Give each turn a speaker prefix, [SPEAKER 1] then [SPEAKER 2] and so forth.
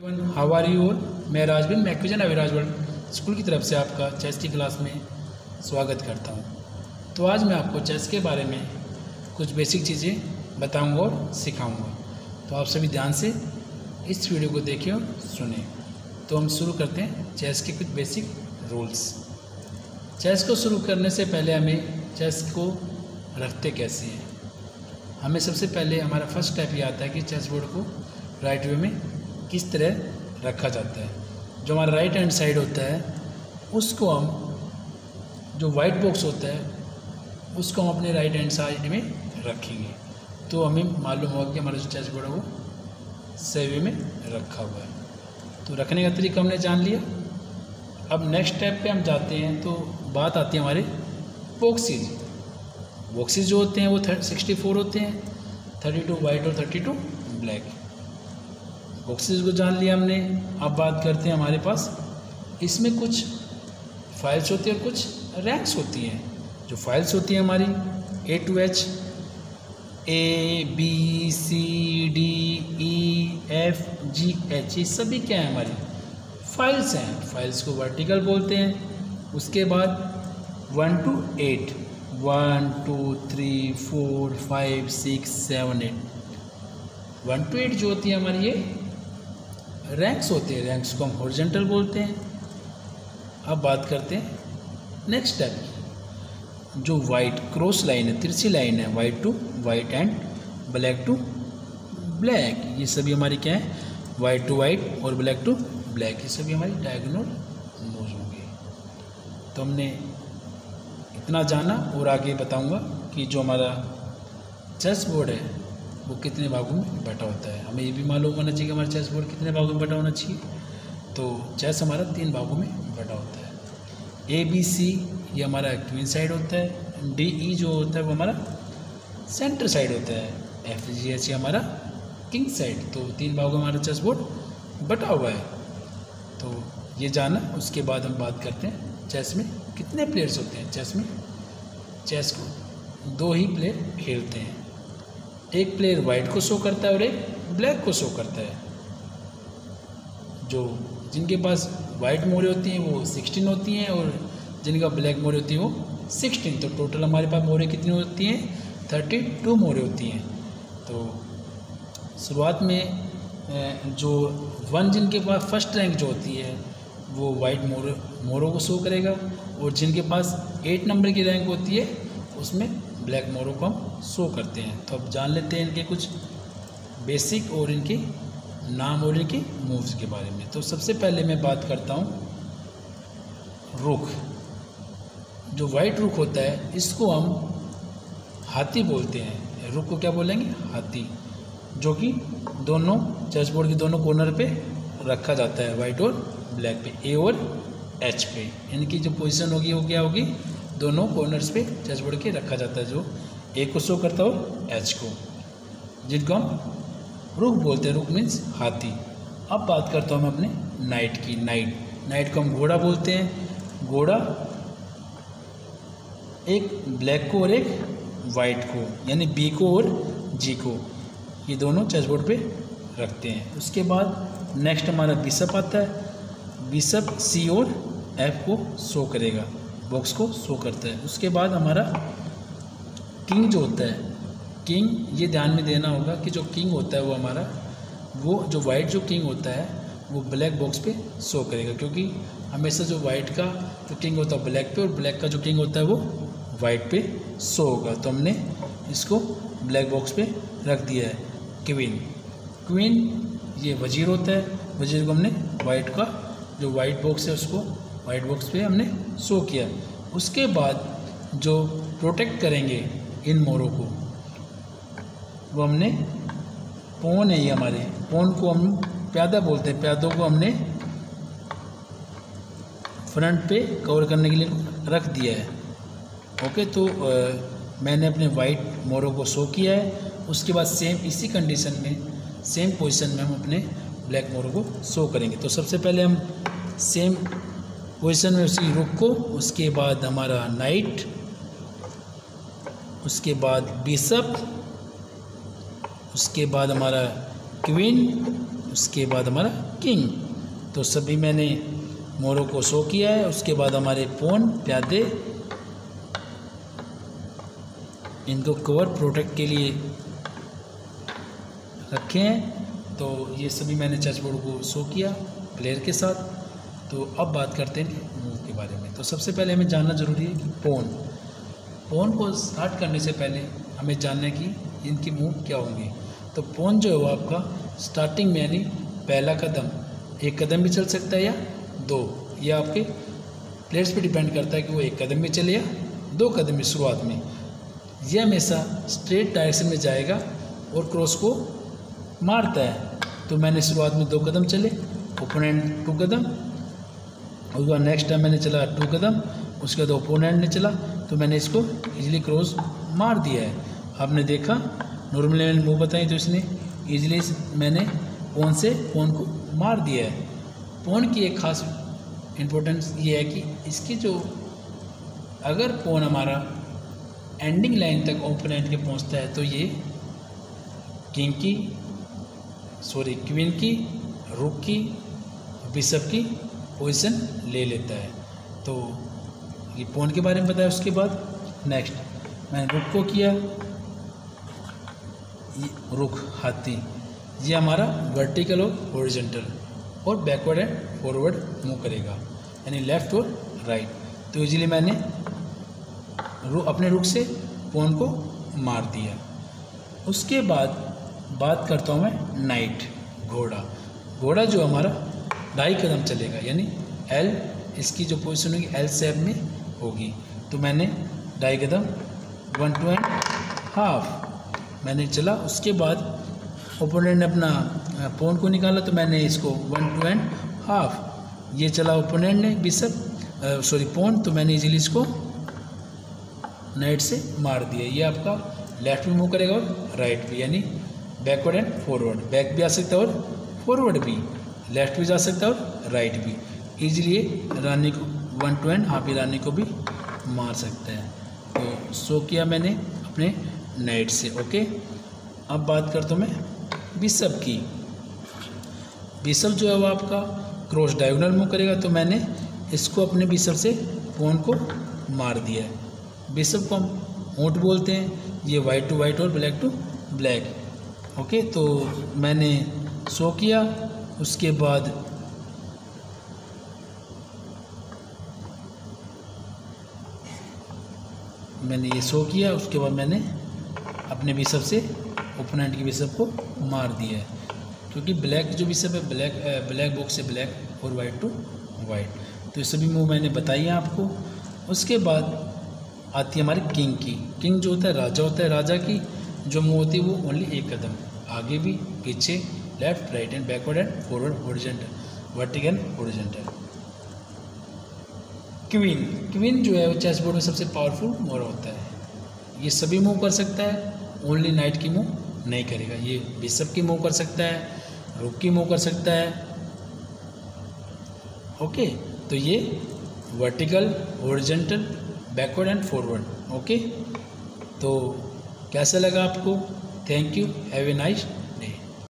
[SPEAKER 1] How are you all. मैं राजवीर मैक्विजन Aviraj world school की तरफ से आपका चेस की क्लास में स्वागत करता हूं। तो आज मैं आपको चेस के बारे में कुछ बेसिक चीज़ें बताऊंगा और सिखाऊंगा। तो आप सभी ध्यान से इस वीडियो को देखिए और सुने। तो हम शुरू करते हैं चेस के कुछ बेसिक रूल्स। चेस को शुरू करने से पहले हमें चेस को रखते कैसे हैं। हमें सबसे पहले हमारा फर्स्ट स्टेप ये आता है कि चेस बोर्ड को राइट वे में किस तरह रखा जाता है। जो हमारा राइट हैंड साइड होता है उसको हम, जो वाइट बॉक्स होता है उसको हम अपने राइट हैंड साइड में रखेंगे, तो हमें मालूम होगा कि हमारा जो चेस बोर्ड है वो सही वे में रखा हुआ है। तो रखने का तरीका हमने जान लिया। अब नेक्स्ट स्टेप पे हम जाते हैं। तो बात आती है हमारे बॉक्सेज। बॉक्सेज जो होते हैं वो 64 होते हैं, 32 वाइट और 32 ब्लैक। बॉक्सेस को जान लिया हमने। अब बात करते हैं हमारे पास इसमें कुछ फाइल्स होती हैं और कुछ रैंक्स होती हैं। जो फाइल्स होती हैं हमारी A to H, A B C D E F G H, ये सभी क्या है हमारी फाइल्स हैं। फाइल्स को वर्टिकल बोलते हैं। उसके बाद 1 to 8, 1 2 3 4 5 6 7 8, 1 to 8 जो होती है हमारी ये रैंक्स होते हैं। रैंक्स को हम हॉरिजॉन्टल बोलते हैं। अब बात करते हैं नेक्स्ट स्टेप। जो वाइट क्रॉस लाइन है, तिरछी लाइन है, white to white and black to black, ये सभी हमारी क्या है, वाइट टू वाइट और ब्लैक टू ब्लैक, ये सभी हमारी डायगोनल मूव्स होंगे। तो हमने इतना जाना और आगे बताऊंगा कि जो हमारा चेस बोर्ड है वो कितने भागों में बटा होता है। हमें ये भी मालूम होना चाहिए कि हमारा चेस बोर्ड कितने भागों में बटा होना चाहिए। तो चेस हमारा 3 भागों में बटा होता है। A B C ये हमारा क्वीन साइड होता है। D E जो होता है वो हमारा सेंटर साइड होता है। F G H ये हमारा किंग साइड। तो 3 भागों में हमारा चेस बोर्ड बटा हुआ है। तो ये जाना। उसके बाद हम बात करते हैं चेस में कितने प्लेयर्स होते हैं। चेस को 2 ही प्लेयर खेलते हैं। एक प्लेयर वाइट को शो करता है और एक ब्लैक को शो करता है। जो जिनके पास वाइट मोहरें होती हैं वो 16 होती हैं और जिनका ब्लैक मोहरें होती हैं वो 16। तो टोटल हमारे पास मोहरें कितनी होती हैं, 32 मोहरें होती हैं। तो शुरुआत में जो 1 जिनके पास फर्स्ट रैंक जो होती है वो वाइट मोहरों को शो करेगा और जिनके पास 8 नंबर की रैंक होती है उसमें ब्लैक मोहरों को हम शो करते हैं। तो अब जान लेते हैं इनके कुछ बेसिक और इनके नाम और इनके मूव्स के बारे में। तो सबसे पहले मैं बात करता हूँ रुख। जो वाइट रुख होता है इसको हम हाथी बोलते हैं। रुख को क्या बोलेंगे, हाथी, जो कि दोनों चेस बोर्ड के दोनों कॉर्नर पे रखा जाता है, वाइट और ब्लैक पे, A और H पे। इनकी जो पोजीशन होगी वो क्या होगी, दोनों कॉर्नर्स पे चेस बोर्ड के रखा जाता है, जो A को शो करता हो H को, जिनको हम रुख बोलते हैं। रुख मीन्स हाथी। अब बात करता हूँ मैं अपने नाइट की। नाइट को हम घोड़ा बोलते हैं। घोड़ा एक ब्लैक को और एक वाइट को, यानी B को और G को, ये दोनों चेस बोर्ड पे रखते हैं। उसके बाद नेक्स्ट हमारा बिशप आता है। बिशप C और F को शो करेगा, बॉक्स को शो करता है। उसके बाद हमारा किंग जो होता है, किंग, ये ध्यान में देना होगा कि जो किंग होता है वो हमारा, वो जो वाइट जो किंग होता है वो ब्लैक बॉक्स पे शो करेगा, क्योंकि हमेशा जो वाइट का जो किंग होता है ब्लैक पे और ब्लैक का जो किंग होता है वो वाइट पे शो होगा। तो हमने इसको ब्लैक बॉक्स पे रख दिया है। क्वीन ये वजीर होता है। वजीर को हमने वाइट का जो वाइट बॉक्स है उसको वाइट बॉक्स पे हमने शो किया। उसके बाद जो प्रोटेक्ट करेंगे इन मोरों को वो हमने पॉन है। ये हमारे पॉन को हम प्यादा बोलते हैं। प्यादों को हमने फ्रंट पे कवर करने के लिए रख दिया है। ओके, तो मैंने अपने वाइट मोरों को शो किया है। उसके बाद सेम इसी कंडीशन में, सेम पोजीशन में हम अपने ब्लैक मोरों को शो करेंगे। तो सबसे पहले हम सेम पोजीशन में उसी रुख को, उसके बाद हमारा नाइट, उसके बाद बिशप, उसके बाद हमारा क्वीन, उसके बाद हमारा किंग। तो सभी मैंने मोरों को शो किया है। उसके बाद हमारे पॉन प्यादे, इनको कवर प्रोटेक्ट के लिए रखे हैं। तो ये सभी मैंने चेस बोर्ड को शो किया प्लेयर के साथ। तो अब बात करते हैं मूव के बारे में। तो सबसे पहले हमें जानना ज़रूरी है कि पॉन को स्टार्ट करने से पहले हमें जानना है कि इनकी मूव क्या होंगी। तो पॉन जो है वो आपका स्टार्टिंग में यानी पहला कदम, एक कदम भी चल सकता है या दो, यह आपके प्लेयर्स पे डिपेंड करता है कि वो एक कदम में चले या दो कदम में। शुरुआत में यह हमेशा स्ट्रेट डायरेक्शन में जाएगा और क्रॉस को मारता है। तो मैंने शुरुआत में 2 कदम चले, ओपोनेंट 2 कदम, उसके बाद नेक्स्ट टाइम मैंने चला 2 कदम, उसके बाद ओपोनेंट ने चला, तो मैंने इसको इजीली क्रॉस मार दिया है। आपने देखा नॉर्मली मैंने मूव बताई तो इसने इजीली मैंने पॉन से पॉन को मार दिया है। पॉन की एक खास इम्पोर्टेंस ये है कि इसकी जो अगर पॉन हमारा एंडिंग लाइन तक ओपोनेंट के पहुंचता है तो ये क्वीन की, रुक की, बिशप की पोजीशन ले लेता है। तो ये पॉन के बारे में बताया। उसके बाद नेक्स्ट मैंने रुक को किया, रुक हाथी, ये हमारा वर्टिकल और हॉरिजॉन्टल और बैकवर्ड एंड फॉरवर्ड मूव करेगा यानी लेफ्ट और राइट। तो इजीली मैंने अपने रुक से पॉन को मार दिया। उसके बाद बात करता हूँ मैं नाइट, घोड़ा जो हमारा 2.5 कदम चलेगा यानी एल, इसकी जो पोजीशन होगी एल शेप में होगी। तो मैंने 2.5 कदम 1 2 एंड हाफ मैंने चला। उसके बाद ओपोनेंट ने अपना पॉन को निकाला तो मैंने इसको 1 2 एंड हाफ, ये चला ओपोनेंट ने पॉन, तो मैंने इजीली इसको नाइट से मार दिया। ये आपका लेफ्ट में मूव करेगा और राइट भी, यानी बैकवर्ड एंड फॉरवर्ड, बैक भी आ सकता है और फॉरवर्ड भी, लेफ्ट भी जा सकता है और राइट भी। इजीली रानी को 1 2 एंड हाफ रानी को भी मार सकता है। तो शो किया मैंने अपने नाइट से। ओके, अब बात करता हूँ मैं बिशप की। बिशप जो है वो आपका क्रॉस डायगोनल मूव करेगा, तो मैंने इसको अपने बिशप से पॉन को मार दिया है। बिशप को हम ऊँट बोलते हैं, ये वाइट टू वाइट और ब्लैक टू ब्लैक। ओके, तो मैंने शो किया। उसके बाद मैंने ये शो किया, उसके बाद मैंने अपने बिशप से ओपोनेंट की बिशप को मार दिया है, क्योंकि ब्लैक जो बिशप है ब्लैक बॉक्स से ब्लैक और वाइट टू वाइट। तो ये सभी मूव मैंने बताई है आपको। उसके बाद आती है हमारी किंग की। किंग जो होता है राजा होता है, राजा की जो मूव होती है वो ओनली 1 कदम, आगे भी पीछे, left right and backward and forward, horizontal, vertical horizontal. Queen जो है वो चेस बोर्ड में सबसे पावरफुल मोरा होता है। ये सभी मूव कर सकता है, ओनली नाइट की मूव नहीं करेगा। ये बिशप की मूव कर सकता है, रुक की मूव कर सकता है। ओके, तो ये vertical, horizontal, backward and forward. Okay, तो कैसा लगा आपको? Thank you, have a nice